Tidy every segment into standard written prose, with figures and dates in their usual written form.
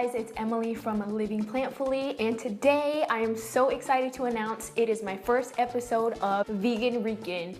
guys, it's Emily from Living Plantfully, and today I am so excited to announce it is my first episode of VeganRican.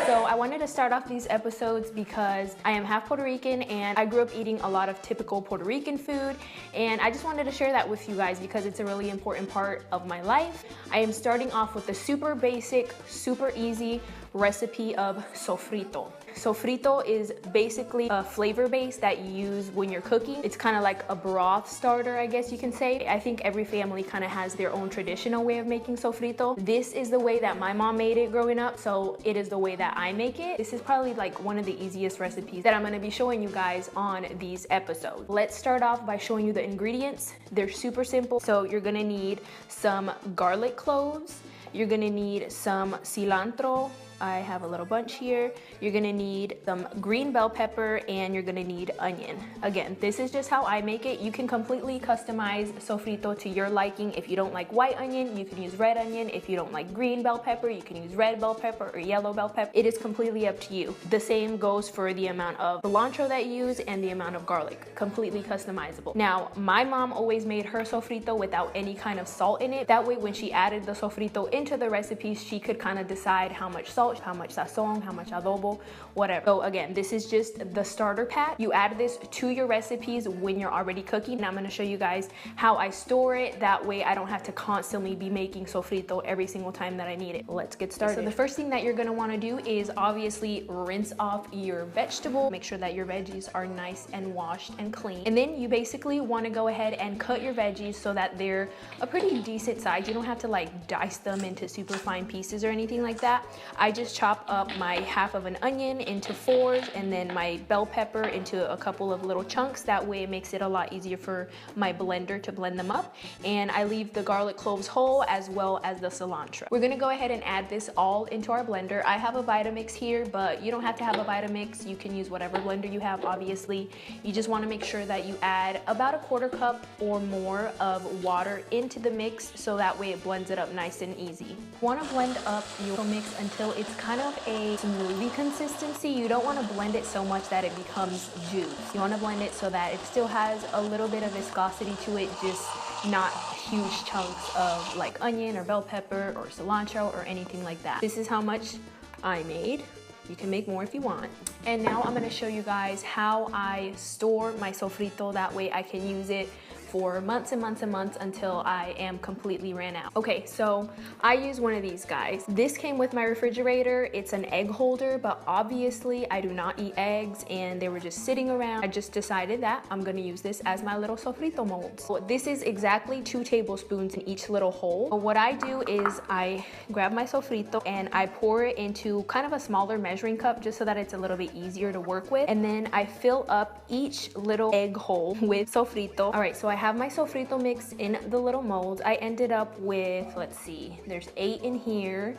So I wanted to start off these episodes because I am half Puerto Rican and I grew up eating a lot of typical Puerto Rican food, and I just wanted to share that with you guys because it's a really important part of my life. I am starting off with the super basic, super easy recipe of sofrito. Sofrito is basically a flavor base that you use when you're cooking. It's kind of like a broth starter, I guess you can say. I think every family kind of has their own traditional way of making sofrito. This is the way that my mom made it growing up, so it is the way that I make it. This is probably like one of the easiest recipes that I'm going to be showing you guys on these episodes. Let's start off by showing you the ingredients. They're super simple. So you're going to need some garlic cloves. You're going to need some cilantro. I have a little bunch here. You're gonna need some green bell pepper and you're gonna need onion. Again, this is just how I make it. You can completely customize sofrito to your liking. If you don't like white onion, you can use red onion. If you don't like green bell pepper, you can use red bell pepper or yellow bell pepper. It is completely up to you. The same goes for the amount of cilantro that you use and the amount of garlic. Completely customizable. Now, my mom always made her sofrito without any kind of salt in it. That way, when she added the sofrito into the recipes, she could kind of decide how much salt, how much sazon, how much adobo, whatever. So again, this is just the starter pack. You add this to your recipes when you're already cooking. And I'm gonna show you guys how I store it. That way I don't have to constantly be making sofrito every single time that I need it. Let's get started. So the first thing that you're gonna wanna do is obviously rinse off your vegetable. Make sure that your veggies are nice and washed and clean. And then you basically wanna go ahead and cut your veggies so that they're a pretty decent size. You don't have to like dice them into super fine pieces or anything like that. I just chop up my half of an onion into fours and then my bell pepper into a couple of little chunks. That way it makes it a lot easier for my blender to blend them up. And I leave the garlic cloves whole as well as the cilantro. We're gonna go ahead and add this all into our blender. I have a Vitamix here, but you don't have to have a Vitamix. You can use whatever blender you have, obviously. You just wanna make sure that you add about a quarter cup or more of water into the mix so that way it blends it up nice and easy. You wanna blend up your mix until it's kind of a smoothie consistency. You don't want to blend it so much that it becomes juice. You want to blend it so that it still has a little bit of viscosity to it, just not huge chunks of like onion or bell pepper or cilantro or anything like that. This is how much I made. You can make more if you want. And now I'm going to show you guys how I store my sofrito. That way I can use it for months and months and months until I am completely ran out. Okay, so I use one of these guys. This came with my refrigerator. It's an egg holder, but obviously I do not eat eggs and they were just sitting around. I just decided that I'm gonna use this as my little sofrito mold. So this is exactly 2 tablespoons in each little hole. So what I do is I grab my sofrito and I pour it into kind of a smaller measuring cup just so that it's a little bit easier to work with. And then I fill up each little egg hole with sofrito. All right, so I have my sofrito mix in the little molds. I ended up with, let's see, there's 8 in here.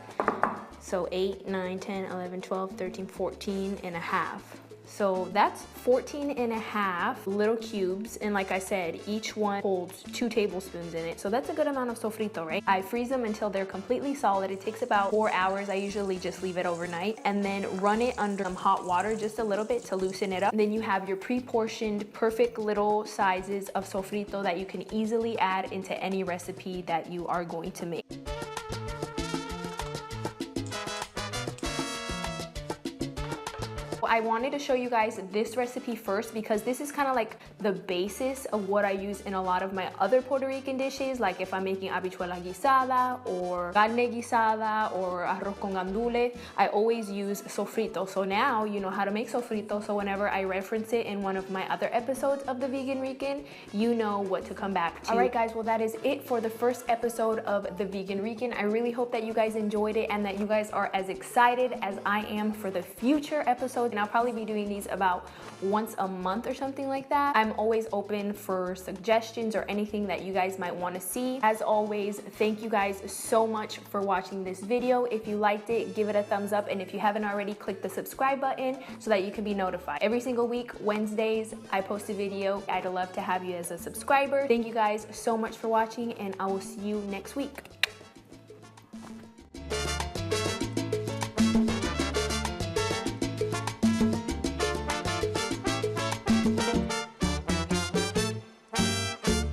So 8, 9, 10, 11, 12, 13, 14 and a half. So that's 14 and a half little cubes. And like I said, each one holds 2 tablespoons in it. So that's a good amount of sofrito, right? I freeze them until they're completely solid. It takes about 4 hours. I usually just leave it overnight and then run it under some hot water just a little bit to loosen it up. And then you have your pre-portioned perfect little sizes of sofrito that you can easily add into any recipe that you are going to make. I wanted to show you guys this recipe first because this is kind of like the basis of what I use in a lot of my other Puerto Rican dishes, like if I'm making habichuela guisada or carne guisada or arroz con gandules, I always use sofrito. So now you know how to make sofrito, so whenever I reference it in one of my other episodes of the VeganRican, you know what to come back to. Alright guys, well that is it for the first episode of the VeganRican. I really hope that you guys enjoyed it and that you guys are as excited as I am for the future episodes. And I'll probably be doing these about once a month or something like that. I'm always open for suggestions or anything that you guys might want to see. As always, thank you guys so much for watching this video. If you liked it, give it a thumbs up, and if you haven't already, click the subscribe button so that you can be notified. Every single week, Wednesdays, I post a video. I'd love to have you as a subscriber. Thank you guys so much for watching, and I will see you next week.